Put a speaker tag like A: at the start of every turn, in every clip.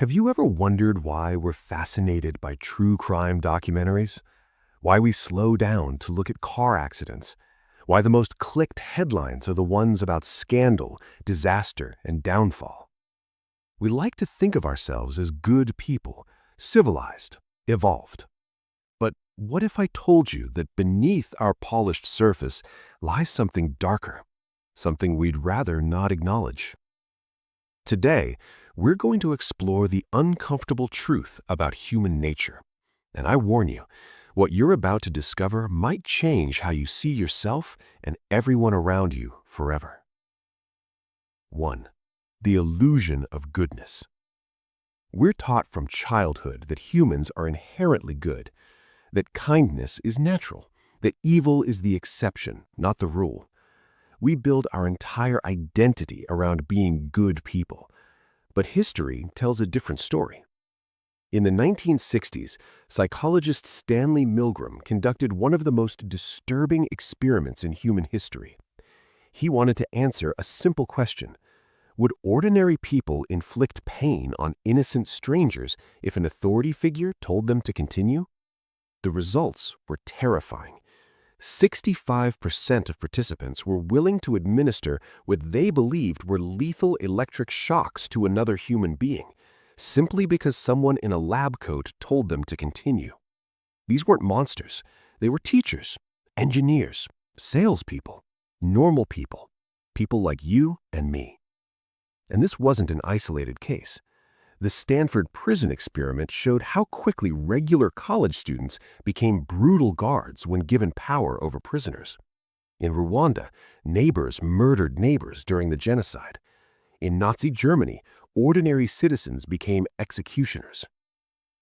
A: Have you ever wondered why we're fascinated by true crime documentaries? Why we slow down to look at car accidents? Why the most clicked headlines are the ones about scandal, disaster, and downfall? We like to think of ourselves as good people, civilized, evolved. But what if I told you that beneath our polished surface lies something darker, something we'd rather not acknowledge? Today, we're going to explore the uncomfortable truth about human nature. And I warn you, what you're about to discover might change how you see yourself and everyone around you forever. 1. The illusion of goodness. We're taught from childhood that humans are inherently good, that kindness is natural, that evil is the exception, not the rule. We build our entire identity around being good people. But history tells a different story. In the 1960s, psychologist Stanley Milgram conducted one of the most disturbing experiments in human history. He wanted to answer a simple question: would ordinary people inflict pain on innocent strangers if an authority figure told them to continue? The results were terrifying. 65% of participants were willing to administer what they believed were lethal electric shocks to another human being, simply because someone in a lab coat told them to continue. These weren't monsters. They were teachers, engineers, salespeople, normal people, people like you and me. And this wasn't an isolated case. The Stanford prison experiment showed how quickly regular college students became brutal guards when given power over prisoners. In Rwanda, neighbors murdered neighbors during the genocide. In Nazi Germany, ordinary citizens became executioners.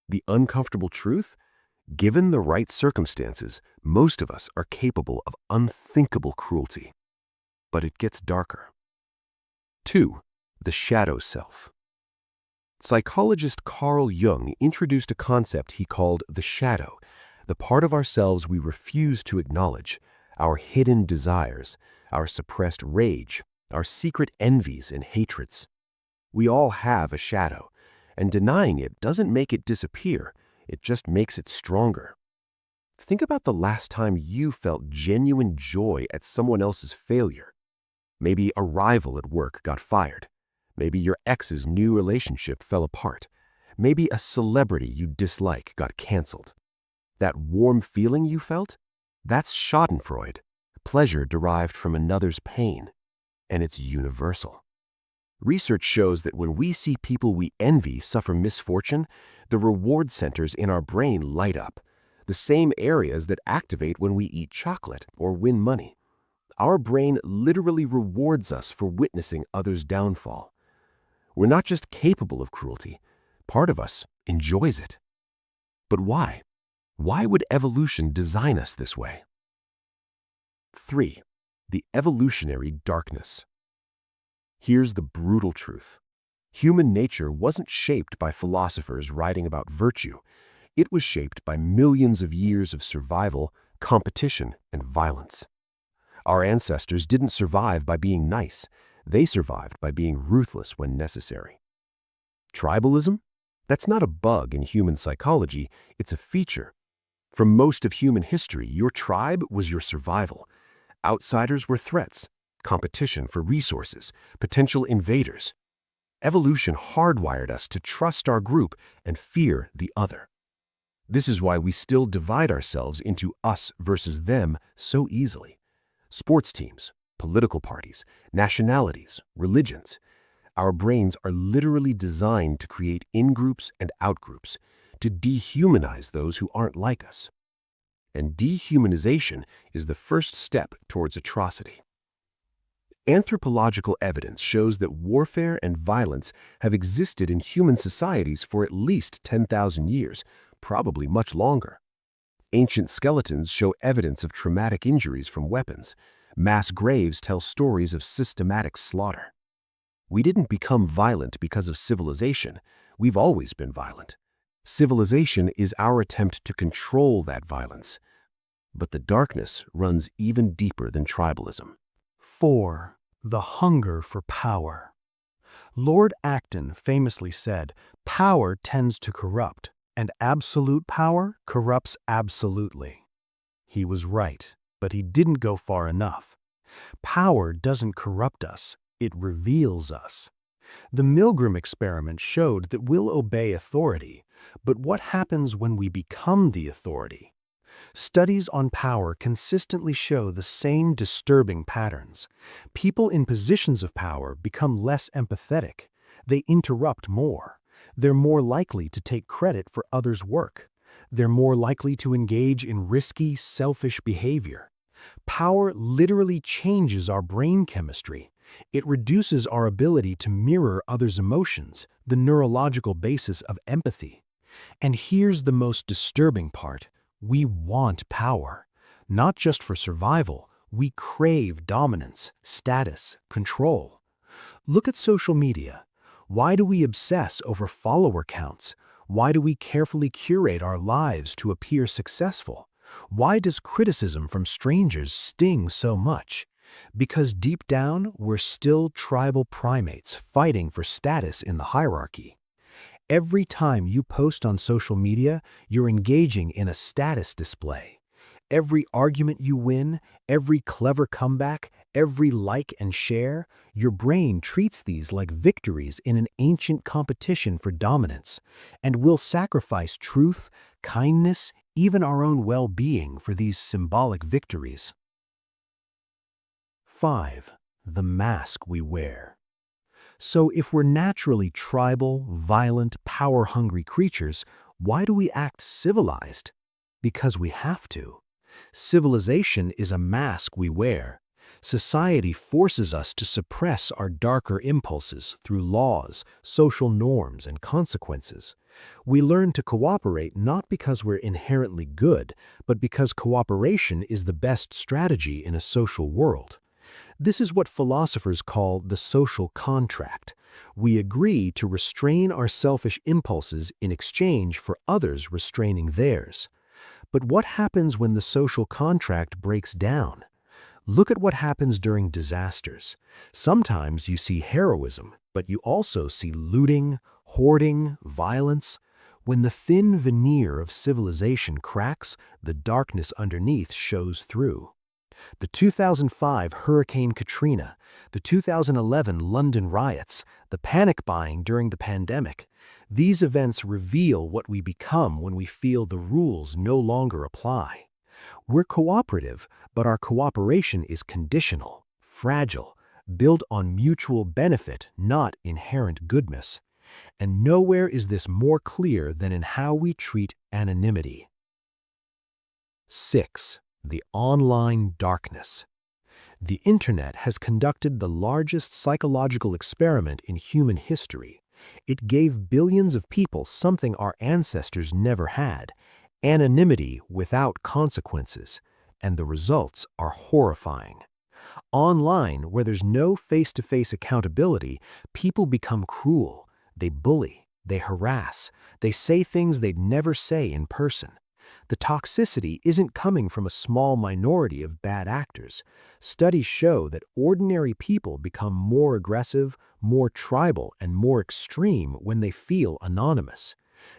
A: The uncomfortable truth? Given the right circumstances, most of us are capable of unthinkable cruelty. But it gets darker. 2. The shadow self. Psychologist Carl Jung introduced a concept he called the shadow, the part of ourselves we refuse to acknowledge, our hidden desires, our suppressed rage, our secret envies and hatreds. We all have a shadow, and denying it doesn't make it disappear, it just makes it stronger. Think about the last time you felt genuine joy at someone else's failure. Maybe a rival at work got fired. Maybe your ex's new relationship fell apart. Maybe a celebrity you dislike got canceled. That warm feeling you felt? That's schadenfreude, pleasure derived from another's pain. And it's universal. Research shows that when we see people we envy suffer misfortune, the reward centers in our brain light up, the same areas that activate when we eat chocolate or win money. Our brain literally rewards us for witnessing others' downfall. We're not just capable of cruelty, part of us enjoys it. But why? Why would evolution design us this way? 3. The evolutionary darkness. Here's the brutal truth. Human nature wasn't shaped by philosophers writing about virtue. It was shaped by millions of years of survival, competition, and violence. Our ancestors didn't survive by being nice. They survived by being ruthless when necessary. Tribalism? That's not a bug in human psychology, it's a feature. For most of human history, your tribe was your survival. Outsiders were threats, competition for resources, potential invaders. Evolution hardwired us to trust our group and fear the other. This is why we still divide ourselves into us versus them so easily. Sports teams, political parties, nationalities, religions. Our brains are literally designed to create in-groups and out-groups, to dehumanize those who aren't like us. And dehumanization is the first step towards atrocity. Anthropological evidence shows that warfare and violence have existed in human societies for at least 10,000 years, probably much longer. Ancient skeletons show evidence of traumatic injuries from weapons. Mass graves tell stories of systematic slaughter. We didn't become violent because of civilization. We've always been violent. Civilization is our attempt to control that violence. But the darkness runs even deeper than tribalism.
B: 4. The hunger for power. Lord Acton famously said, "Power tends to corrupt, and absolute power corrupts absolutely." He was right, but he didn't go far enough. Power doesn't corrupt us, it reveals us. The Milgram experiment showed that we'll obey authority, but what happens when we become the authority? Studies on power consistently show the same disturbing patterns. People in positions of power become less empathetic. They interrupt more. They're more likely to take credit for others' work. They're more likely to engage in risky, selfish behavior. Power literally changes our brain chemistry. It reduces our ability to mirror others' emotions, the neurological basis of empathy. And here's the most disturbing part. We want power. Not just for survival, we crave dominance, status, control. Look at social media. Why do we obsess over follower counts? Why do we carefully curate our lives to appear successful? Why does criticism from strangers sting so much? Because deep down, we're still tribal primates fighting for status in the hierarchy. Every time you post on social media, you're engaging in a status display. Every argument you win, every clever comeback, every like and share, your brain treats these like victories in an ancient competition for dominance, and will sacrifice truth, kindness, even our own well-being for these symbolic victories. 5. The mask we wear. So if we're naturally tribal, violent, power-hungry creatures, why do we act civilized? Because we have to. Civilization is a mask we wear. Society forces us to suppress our darker impulses through laws, social norms, and consequences. We learn to cooperate not because we're inherently good, but because cooperation is the best strategy in a social world. This is what philosophers call the social contract. We agree to restrain our selfish impulses in exchange for others restraining theirs. But what happens when the social contract breaks down? Look at what happens during disasters. Sometimes you see heroism, but you also see looting, hoarding, violence. When the thin veneer of civilization cracks, the darkness underneath shows through. The 2005 Hurricane Katrina, the 2011 London riots, the panic buying during the pandemic. These events reveal what we become when we feel the rules no longer apply. We're cooperative, but our cooperation is conditional, fragile, built on mutual benefit, not inherent goodness. And nowhere is this more clear than in how we treat anonymity. 6. The online darkness. The internet has conducted the largest psychological experiment in human history. It gave billions of people something our ancestors never had: anonymity without consequences, and the results are horrifying. Online, where there's no face-to-face accountability, people become cruel. They bully, they harass, they say things they'd never say in person. The toxicity isn't coming from a small minority of bad actors. Studies show that ordinary people become more aggressive, more tribal, and more extreme when they feel anonymous.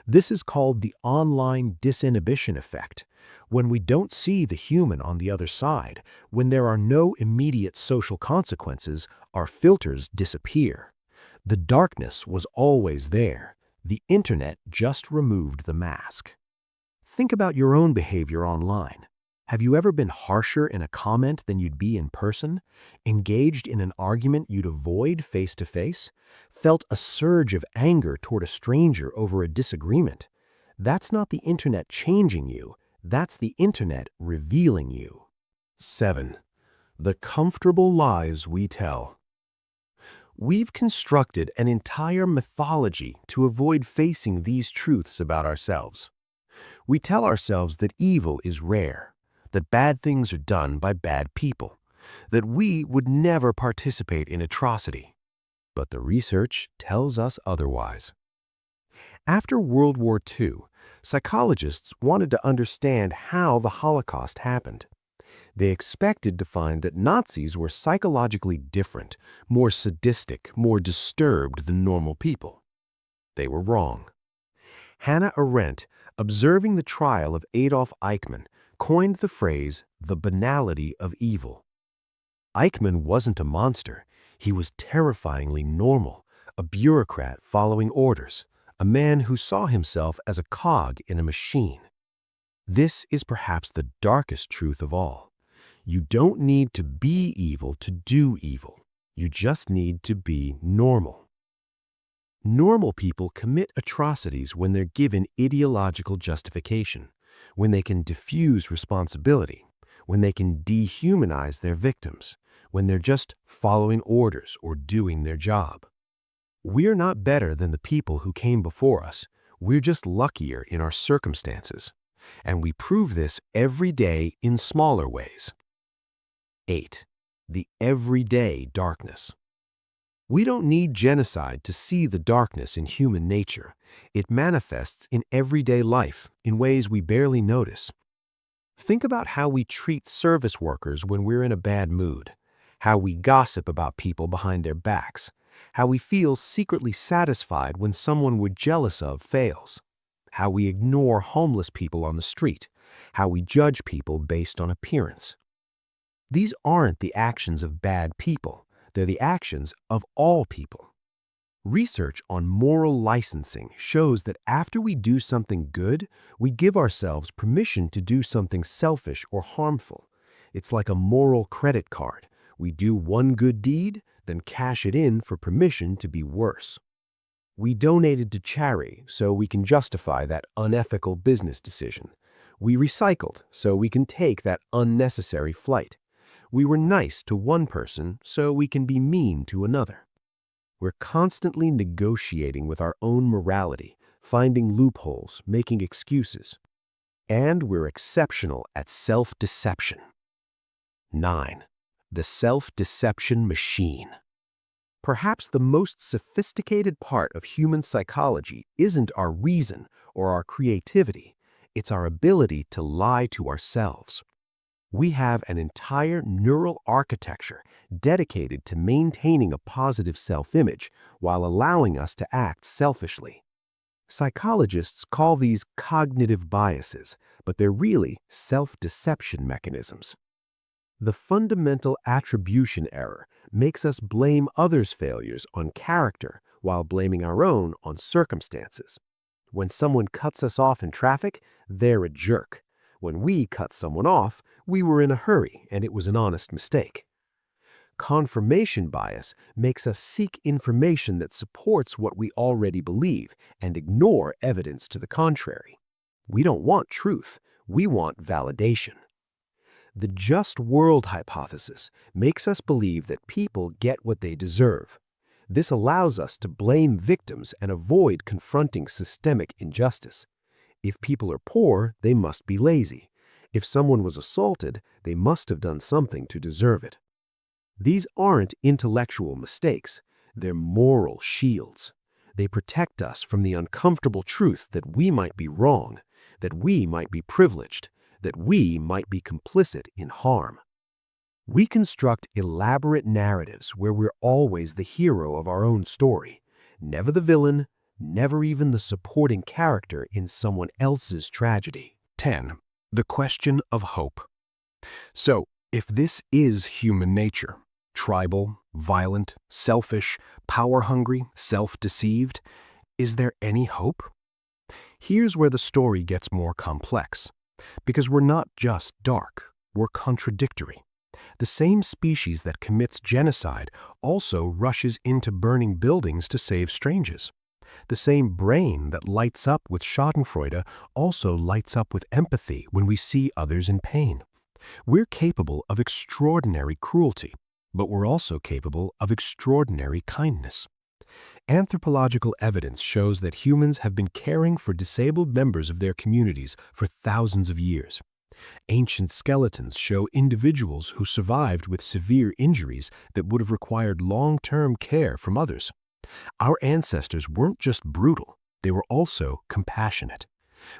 B: This is called the online disinhibition effect. When we don't see the human on the other side, when there are no immediate social consequences, our filters disappear. The darkness was always there. The internet just removed the mask. Think about your own behavior online. Have you ever been harsher in a comment than you'd be in person? Engaged in an argument you'd avoid face-to-face? Felt a surge of anger toward a stranger over a disagreement? That's not the internet changing you. That's the internet revealing you. 7. The comfortable lies we tell. We've constructed an entire mythology to avoid facing these truths about ourselves. We tell ourselves that evil is rare, that bad things are done by bad people, that we would never participate in atrocity. But the research tells us otherwise. After World War II, psychologists wanted to understand how the Holocaust happened.
A: They expected to find that Nazis were psychologically different, more sadistic, more disturbed than normal people. They were wrong. Hannah Arendt, observing the trial of Adolf Eichmann, coined the phrase, the banality of evil. Eichmann wasn't a monster. He was terrifyingly normal, a bureaucrat following orders, a man who saw himself as a cog in a machine. This is perhaps the darkest truth of all. You don't need to be evil to do evil. You just need to be normal. Normal people commit atrocities when they're given ideological justification, when they can diffuse responsibility, when they can dehumanize their victims, when they're just following orders or doing their job. We're not better than the people who came before us. We're just luckier in our circumstances. And we prove this every day in smaller ways. 8. The everyday darkness. We don't need genocide to see the darkness in human nature. It manifests in everyday life in ways we barely notice. Think about how we treat service workers when we're in a bad mood, how we gossip about people behind their backs, how we feel secretly satisfied when someone we're jealous of fails, how we ignore homeless people on the street, how we judge people based on appearance. These aren't the actions of bad people. They're the actions of all people. Research on moral licensing shows that after we do something good, we give ourselves permission to do something selfish or harmful. It's like a moral credit card. We do one good deed, then cash it in for permission to be worse. We donated to charity so we can justify that unethical business decision. We recycled so we can take that unnecessary flight. We were nice to one person so we can be mean to another. We're constantly negotiating with our own morality, finding loopholes, making excuses. And we're exceptional at self-deception. 9. The self-deception machine. Perhaps the most sophisticated part of human psychology isn't our reason or our creativity. It's our ability to lie to ourselves. We have an entire neural architecture dedicated to maintaining a positive self-image while allowing us to act selfishly. Psychologists call these cognitive biases, but they're really self-deception mechanisms. The fundamental attribution error makes us blame others' failures on character while blaming our own on circumstances. When someone cuts us off in traffic, they're a jerk. When we cut someone off, we were in a hurry and it was an honest mistake. Confirmation bias makes us seek information that supports what we already believe and ignore evidence to the contrary. We don't want truth, we want validation. The just world hypothesis makes us believe that people get what they deserve. This allows us to blame victims and avoid confronting systemic injustice. If people are poor, they must be lazy. If someone was assaulted, they must have done something to deserve it. These aren't intellectual mistakes. They're moral shields. They protect us from the uncomfortable truth that we might be wrong, that we might be privileged, that we might be complicit in harm. We construct elaborate narratives where we're always the hero of our own story, never the villain, never even the supporting character in someone else's tragedy. 10. The question of hope. So, if this is human nature, tribal, violent, selfish, power-hungry, self-deceived, is there any hope? Here's where the story gets more complex. Because we're not just dark, we're contradictory. The same species that commits genocide also rushes into burning buildings to save strangers. The same brain that lights up with schadenfreude also lights up with empathy when we see others in pain. We're capable of extraordinary cruelty, but we're also capable of extraordinary kindness. Anthropological evidence shows that humans have been caring for disabled members of their communities for thousands of years. Ancient skeletons show individuals who survived with severe injuries that would have required long-term care from others. Our ancestors weren't just brutal, they were also compassionate.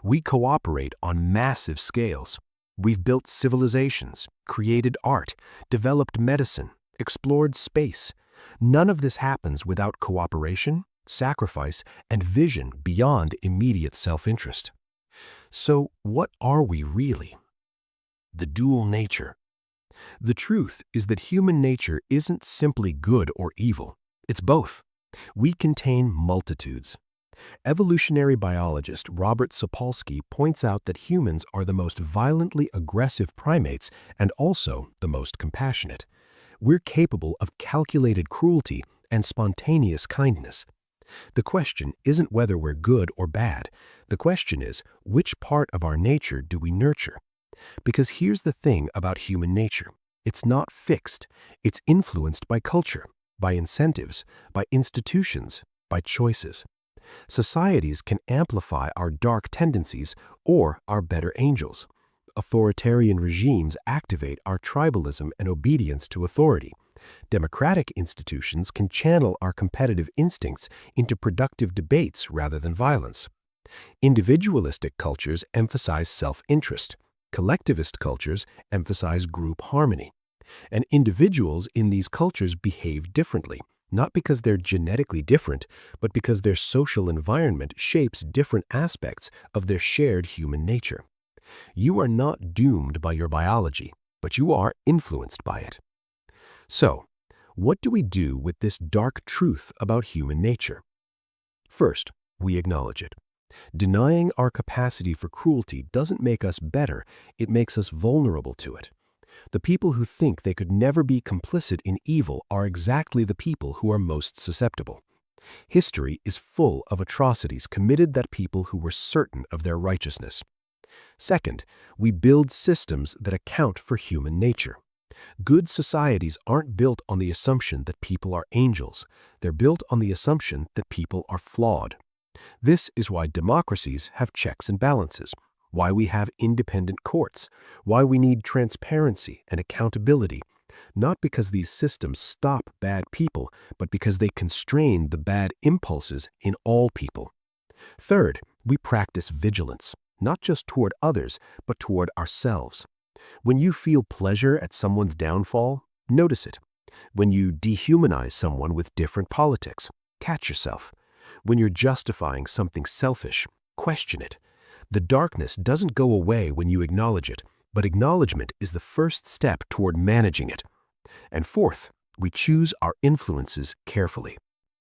A: We cooperate on massive scales. We've built civilizations, created art, developed medicine, explored space. None of this happens without cooperation, sacrifice, and vision beyond immediate self-interest. So, what are we really? The dual nature. The truth is that human nature isn't simply good or evil. It's both. We contain multitudes. Evolutionary biologist Robert Sapolsky points out that humans are the most violently aggressive primates and also the most compassionate. We're capable of calculated cruelty and spontaneous kindness. The question isn't whether we're good or bad. The question is, which part of our nature do we nurture? Because here's the thing about human nature. It's not fixed. It's influenced by culture, by incentives, by institutions, by choices. Societies can amplify our dark tendencies or our better angels. Authoritarian regimes activate our tribalism and obedience to authority. Democratic institutions can channel our competitive instincts into productive debates rather than violence. Individualistic cultures emphasize self-interest. Collectivist cultures emphasize group harmony. And individuals in these cultures behave differently, not because they're genetically different, but because their social environment shapes different aspects of their shared human nature. You are not doomed by your biology, but you are influenced by it. So, what do we do with this dark truth about human nature? First, we acknowledge it. Denying our capacity for cruelty doesn't make us better, it makes us vulnerable to it. The people who think they could never be complicit in evil are exactly the people who are most susceptible. History is full of atrocities committed by people who were certain of their righteousness. Second, we build systems that account for human nature. Good societies aren't built on the assumption that people are angels. They're built on the assumption that people are flawed. This is why democracies have checks and balances, why we have independent courts, why we need transparency and accountability, not because these systems stop bad people, but because they constrain the bad impulses in all people. Third, we practice vigilance, not just toward others, but toward ourselves. When you feel pleasure at someone's downfall, notice it. When you dehumanize someone with different politics, catch yourself. When you're justifying something selfish, question it. The darkness doesn't go away when you acknowledge it, but acknowledgement is the first step toward managing it. And fourth, we choose our influences carefully.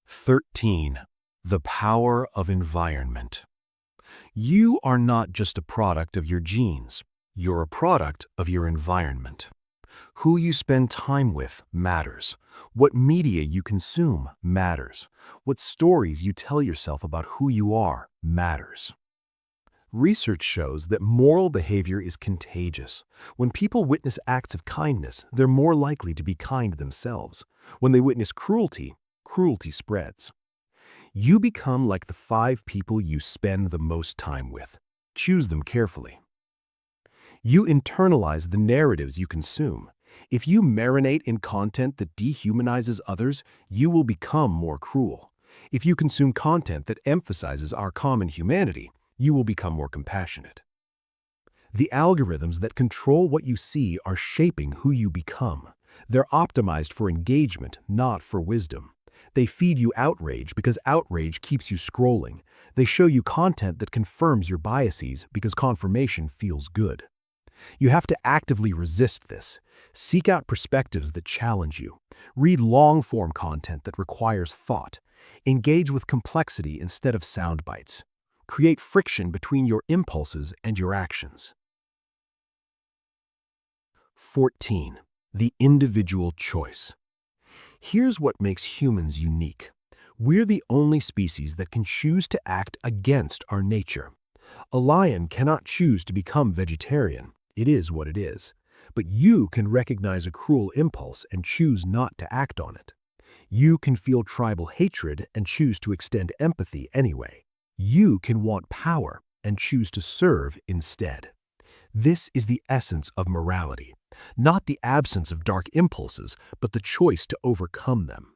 A: 13. The power of environment. You are not just a product of your genes. You're a product of your environment. Who you spend time with matters. What media you consume matters. What stories you tell yourself about who you are matters. Research shows that moral behavior is contagious. When people witness acts of kindness, they're more likely to be kind themselves. When they witness cruelty, cruelty spreads. You become like the 5 people you spend the most time with. Choose them carefully. You internalize the narratives you consume. If you marinate in content that dehumanizes others, you will become more cruel. If you consume content that emphasizes our common humanity, you will become more compassionate. The algorithms that control what you see are shaping who you become. They're optimized for engagement, not for wisdom. They feed you outrage because outrage keeps you scrolling. They show you content that confirms your biases because confirmation feels good. You have to actively resist this. Seek out perspectives that challenge you. Read long-form content that requires thought. Engage with complexity instead of sound bites. Create friction between your impulses and your actions. 14. The individual choice. Here's what makes humans unique. We're the only species that can choose to act against our nature. A lion cannot choose to become vegetarian. It is what it is. But you can recognize a cruel impulse and choose not to act on it. You can feel tribal hatred and choose to extend empathy anyway. You can want power and choose to serve instead. This is the essence of morality, not the absence of dark impulses, but the choice to overcome them.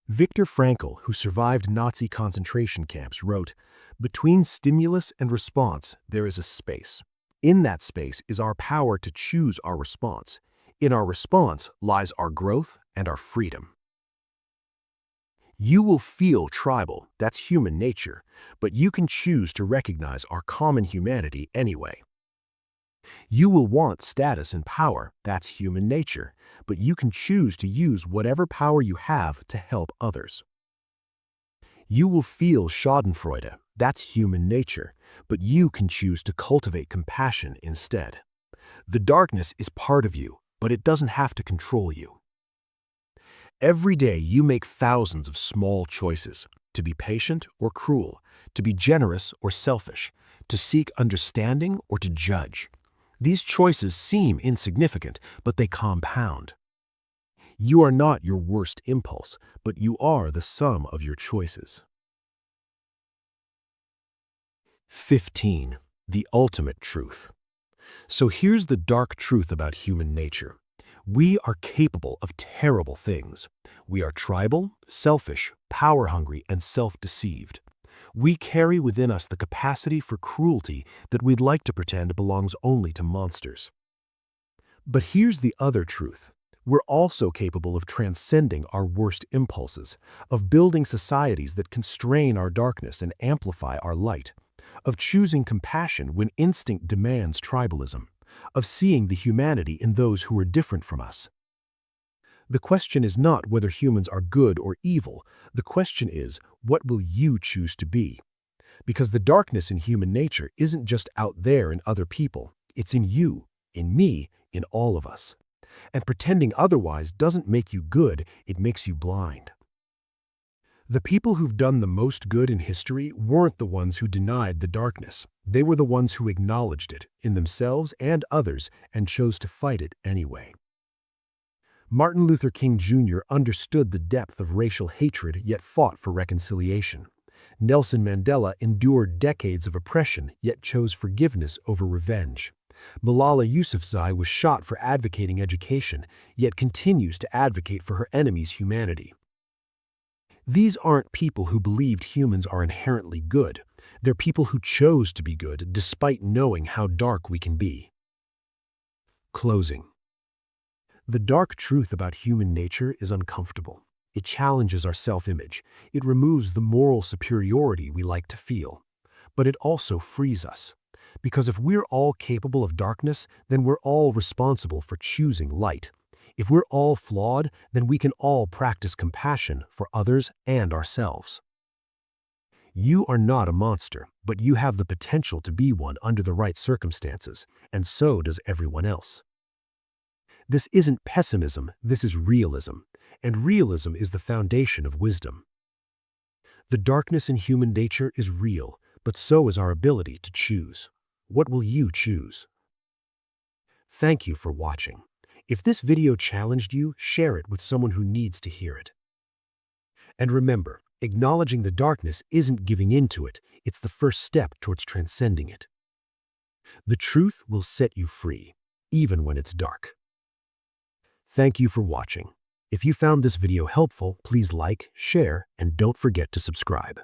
A: Viktor Frankl, who survived Nazi concentration camps, wrote, "Between stimulus and response, there is a space. In that space is our power to choose our response. In our response lies our growth and our freedom. You will feel tribal, that's human nature, but you can choose to recognize our common humanity anyway. You will want status and power, that's human nature, but you can choose to use whatever power you have to help others. You will feel schadenfreude, that's human nature, but you can choose to cultivate compassion instead. The darkness is part of you, but it doesn't have to control you. Every day you make thousands of small choices, to be patient or cruel, to be generous or selfish, to seek understanding or to judge. These choices seem insignificant, but they compound. You are not your worst impulse, but you are the sum of your choices. 15. The ultimate truth. So here's the dark truth about human nature. We are capable of terrible things. We are tribal, selfish, power-hungry, and self-deceived. We carry within us the capacity for cruelty that we'd like to pretend belongs only to monsters. But here's the other truth. We're also capable of transcending our worst impulses, of building societies that constrain our darkness and amplify our light, of choosing compassion when instinct demands tribalism, of seeing the humanity in those who are different from us. The question is not whether humans are good or evil. The question is, what will you choose to be? Because the darkness in human nature isn't just out there in other people. It's in you, in me, in all of us. And pretending otherwise doesn't make you good, it makes you blind. The people who've done the most good in history weren't the ones who denied the darkness. They were the ones who acknowledged it, in themselves and others, and chose to fight it anyway. Martin Luther King Jr. understood the depth of racial hatred yet fought for reconciliation. Nelson Mandela endured decades of oppression yet chose forgiveness over revenge. Malala Yousafzai was shot for advocating education yet continues to advocate for her enemy's humanity. These aren't people who believed humans are inherently good. They're people who chose to be good despite knowing how dark we can be. Closing. The dark truth about human nature is uncomfortable. It challenges our self-image. It removes the moral superiority we like to feel. But it also frees us. Because if we're all capable of darkness, then we're all responsible for choosing light. If we're all flawed, then we can all practice compassion for others and ourselves. You are not a monster, but you have the potential to be one under the right circumstances, and so does everyone else. This isn't pessimism, this is realism, and realism is the foundation of wisdom. The darkness in human nature is real, but so is our ability to choose. What will you choose? Thank you for watching. If this video challenged you, share it with someone who needs to hear it. And remember, acknowledging the darkness isn't giving in to it, it's the first step towards transcending it. The truth will set you free, even when it's dark. Thank you for watching. If you found this video helpful, please like, share, and don't forget to subscribe.